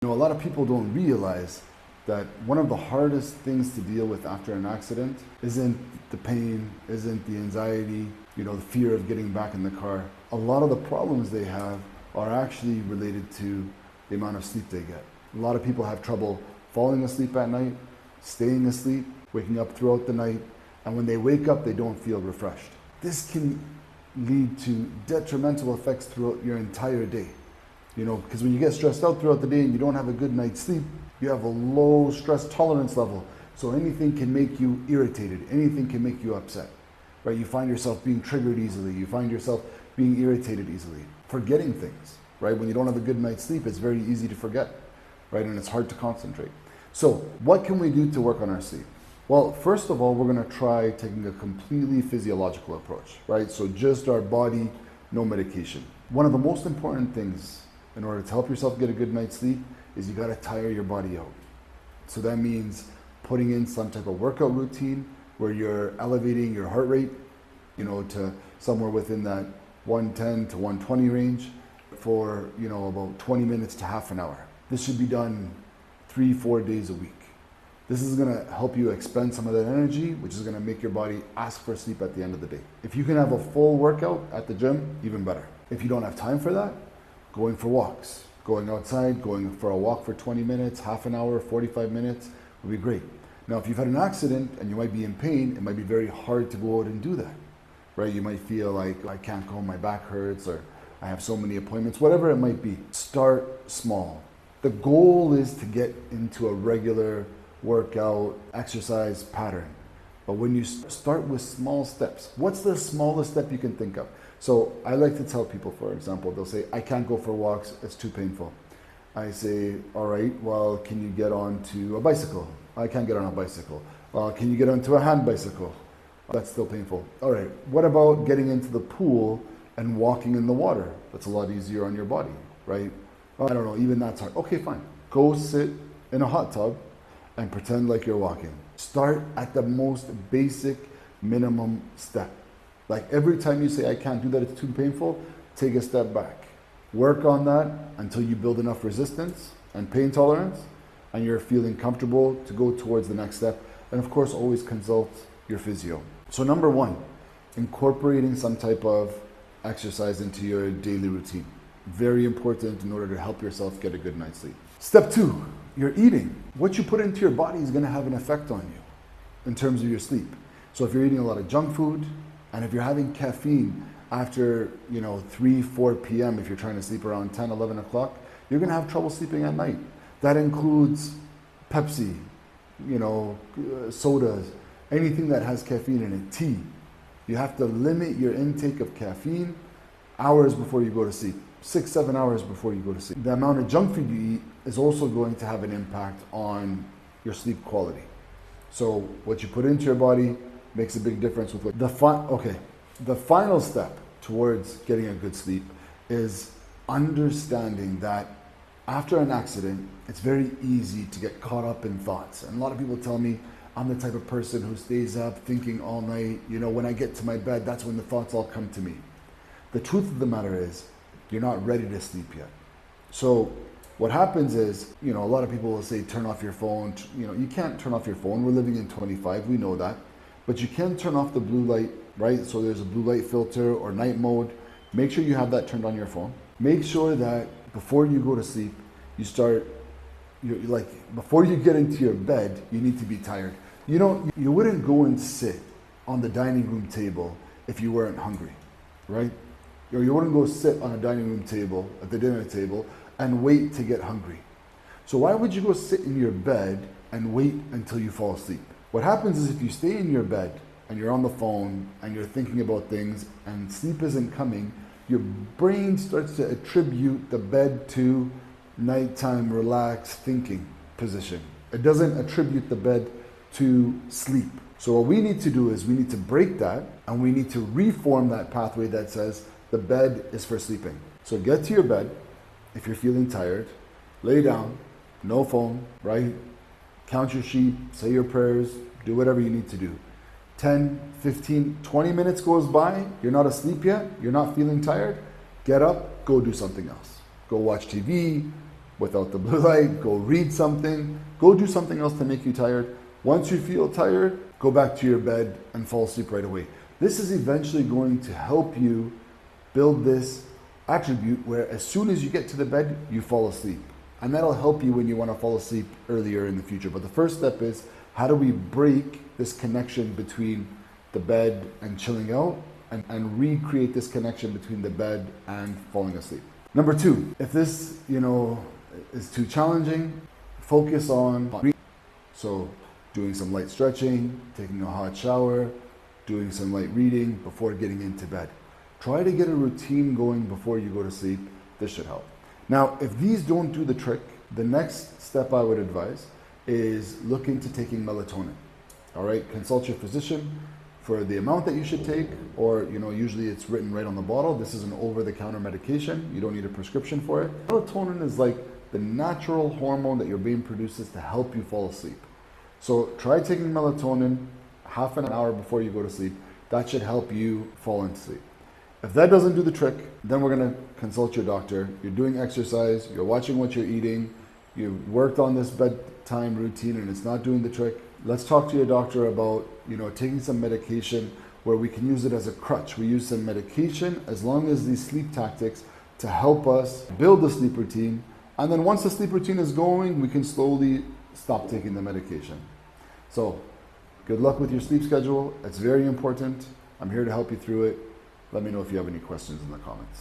A lot of people don't realize that one of the hardest things to deal with after an accident isn't the pain, isn't the anxiety, the fear of getting back in the car. A lot of the problems they have are actually related to the amount of sleep they get. A lot of people have trouble falling asleep at night, staying asleep, waking up throughout the night, and when they wake up, they don't feel refreshed. This can lead to detrimental effects throughout your entire day. Because when you get stressed out throughout the day and you don't have a good night's sleep, you have a low stress tolerance level. So anything can make you irritated. Anything can make you upset, right? You find yourself being triggered easily. You find yourself being irritated easily. Forgetting things, right? When you don't have a good night's sleep, it's very easy to forget, right? And it's hard to concentrate. So what can we do to work on our sleep? Well, first of all, we're going to try taking a completely physiological approach, right? So just our body, no medication. One of the most important things in order to help yourself get a good night's sleep is you got to tire your body out. So that means putting in some type of workout routine where you're elevating your heart rate, to somewhere within that 110 to 120 range for, about 20 minutes to half an hour. This should be done 3-4 days a week. This is going to help you expend some of that energy, which is going to make your body ask for sleep at the end of the day. If you can have a full workout at the gym, even better. If you don't have time for that, going for walks, going outside, going for a walk for 20 minutes, half an hour, 45 minutes would be great. Now, if you've had an accident and you might be in pain, it might be very hard to go out and do that, right? You might feel like I can't go, my back hurts, or I have so many appointments, whatever it might be. Start small. The goal is to get into a regular workout, exercise pattern. But when you start with small steps, what's the smallest step you can think of? So I like to tell people, for example, they'll say, I can't go for walks, it's too painful. I say, all right, well, can you get onto a bicycle? I can't get on a bicycle. Can you get onto a hand bicycle? That's still painful. All right, what about getting into the pool and walking in the water? That's a lot easier on your body, right? Well, I don't know, even that's hard. Okay, fine. Go sit in a hot tub and pretend like you're walking. Start at the most basic minimum step. Like every time you say, I can't do that, it's too painful, take a step back. Work on that until you build enough resistance and pain tolerance and you're feeling comfortable to go towards the next step. And of course, always consult your physio. So number one, incorporating some type of exercise into your daily routine. Very important in order to help yourself get a good night's sleep. Step two, you're eating. What you put into your body is going to have an effect on you in terms of your sleep. So if you're eating a lot of junk food, and if you're having caffeine after, 3-4 p.m., if you're trying to sleep around 10, 11 o'clock, you're going to have trouble sleeping at night. That includes Pepsi, sodas, anything that has caffeine in it, tea. You have to limit your intake of caffeine hours before you go to sleep, 6-7 hours before you go to sleep. The amount of junk food you eat is also going to have an impact on your sleep quality. So what you put into your body makes a big difference with what the final step towards getting a good sleep is understanding that after an accident, it's very easy to get caught up in thoughts. And a lot of people tell me I'm the type of person who stays up thinking all night. When I get to my bed, that's when the thoughts all come to me. The truth of the matter is you're not ready to sleep yet. So what happens is, a lot of people will say, turn off your phone. You can't turn off your phone. We're living in 25, we know that. But you can turn off the blue light, right? So there's a blue light filter or night mode. Make sure you have that turned on your phone. Make sure that before you go to sleep, before you get into your bed, you need to be tired. You wouldn't go and sit on the dining room table if you weren't hungry, right? Or you wouldn't go sit on a dining room table, at the dinner table, and wait to get hungry. So why would you go sit in your bed and wait until you fall asleep? What happens is if you stay in your bed and you're on the phone and you're thinking about things and sleep isn't coming, your brain starts to attribute the bed to nighttime relaxed thinking position. It doesn't attribute the bed to sleep. So what we need to do is we need to break that and we need to reform that pathway that says the bed is for sleeping. So get to your bed. If you're feeling tired, lay down, no phone, right? Count your sheep, say your prayers, do whatever you need to do. 10, 15, 20 minutes goes by, you're not asleep yet, you're not feeling tired, get up, go do something else. Go watch TV, without the blue light, go read something, go do something else to make you tired. Once you feel tired, go back to your bed and fall asleep right away. This is eventually going to help you build this attribute where as soon as you get to the bed, you fall asleep. And that'll help you when you want to fall asleep earlier in the future. But the first step is, how do we break this connection between the bed and chilling out and recreate this connection between the bed and falling asleep? Number two, if this, is too challenging, focus on doing some light stretching, taking a hot shower, doing some light reading before getting into bed. Try to get a routine going before you go to sleep. This should help. Now, if these don't do the trick, the next step I would advise is look into taking melatonin. All right, consult your physician for the amount that you should take, or usually it's written right on the bottle. This is an over-the-counter medication. You don't need a prescription for it. Melatonin is like the natural hormone that your brain produces to help you fall asleep. So try taking melatonin half an hour before you go to sleep. That should help you fall into sleep. If that doesn't do the trick, then we're going to consult your doctor. You're doing exercise, you're watching what you're eating, you've worked on this bedtime routine and it's not doing the trick. Let's talk to your doctor about, taking some medication where we can use it as a crutch. We use some medication as long as these sleep tactics to help us build the sleep routine. And then once the sleep routine is going, we can slowly stop taking the medication. So good luck with your sleep schedule. It's very important. I'm here to help you through it. Let me know if you have any questions in the comments.